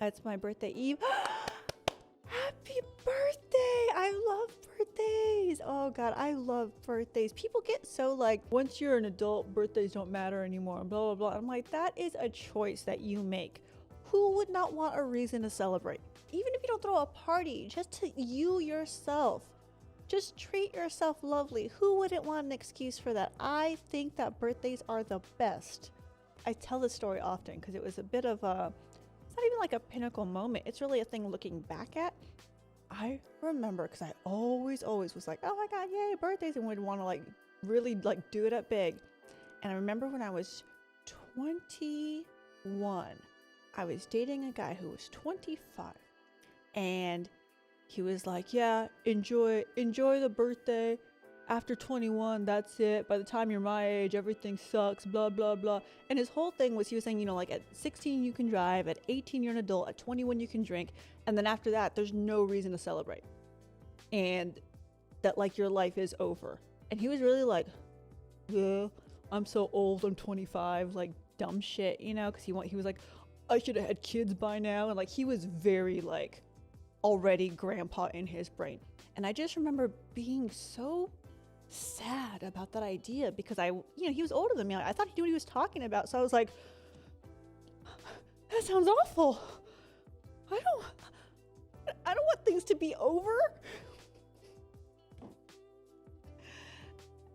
It's my birthday eve. Happy birthday! I love birthdays. Oh God, I love birthdays. People get so like, once you're an adult, birthdays don't matter anymore, blah, blah, blah. I'm like, that is a choice that you make. Who would not want a reason to celebrate? Even if you don't throw a party, just to you yourself. Just treat yourself lovely. Who wouldn't want an excuse for that? I think that birthdays are the best. I tell this story often because it was a bit of a, it's not even like a pinnacle moment. It's really a thing looking back at. I remember because I always was like, oh my God, yay, birthdays, and would want to like really like do it up big. And I remember when I was 21, I was dating a guy who was 25, and he was like, yeah, enjoy the birthday. After 21, that's it. By the time you're my age, everything sucks, blah, blah, blah. And his whole thing was, he was saying, you know, like at 16, you can drive, at 18, you're an adult, at 21, you can drink. And then after that, there's no reason to celebrate. And that like your life is over. And he was really like, yeah, I'm so old, I'm 25, like dumb shit, you know, because he was like, I should have had kids by now. And like, he was very like already grandpa in his brain. And I just remember being so sad about that idea because he was older than me. I thought he knew what he was talking about. So I was like, that sounds awful. I don't want things to be over.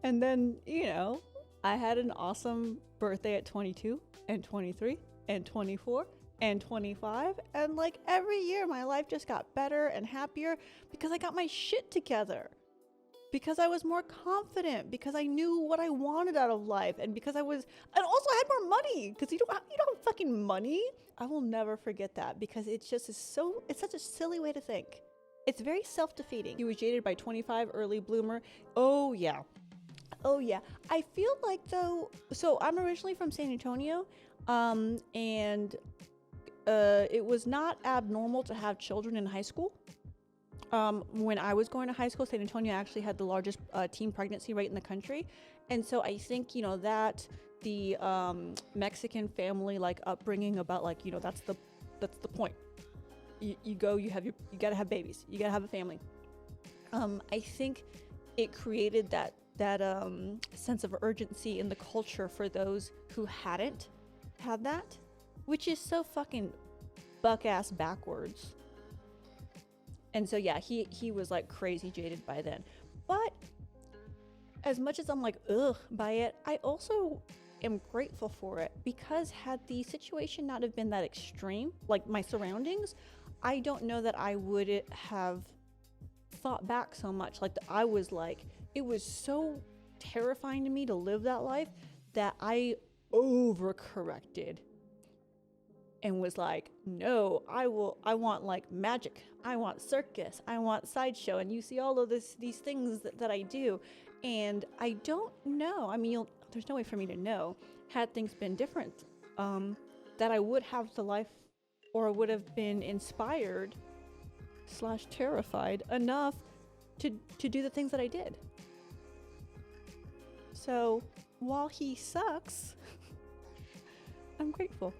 And then, you know, I had an awesome birthday at 22 and 23 and 24 and 25. And like every year my life just got better and happier because I got my shit together. Because I was more confident, because I knew what I wanted out of life, and because and also I had more money, because you don't have fucking money. I will never forget that, because it's such a silly way to think. It's very self-defeating. He was jaded by 25, early bloomer. Oh yeah. I feel like though, so I'm originally from San Antonio, and it was not abnormal to have children in high school. When I was going to high school, San Antonio actually had the largest teen pregnancy rate in the country. And so I think, you know, that the Mexican family like upbringing about like, you know, that's the point. You gotta have babies. You gotta have a family. I think it created that sense of urgency in the culture for those who hadn't had that, which is so fucking buck-ass backwards. And so, yeah, he was like crazy jaded by then. But as much as I'm like, ugh, by it, I also am grateful for it, because had the situation not have been that extreme, like my surroundings, I don't know that I would have thought back so much. Like I was like, it was so terrifying to me to live that life that I overcorrected. And was like, no, I want like magic. I want circus. I want sideshow. And you see all of these things that I do. And I don't know. I mean, there's no way for me to know, had things been different, that I would have the life, or would have been inspired / terrified enough to do the things that I did. So while he sucks, I'm grateful.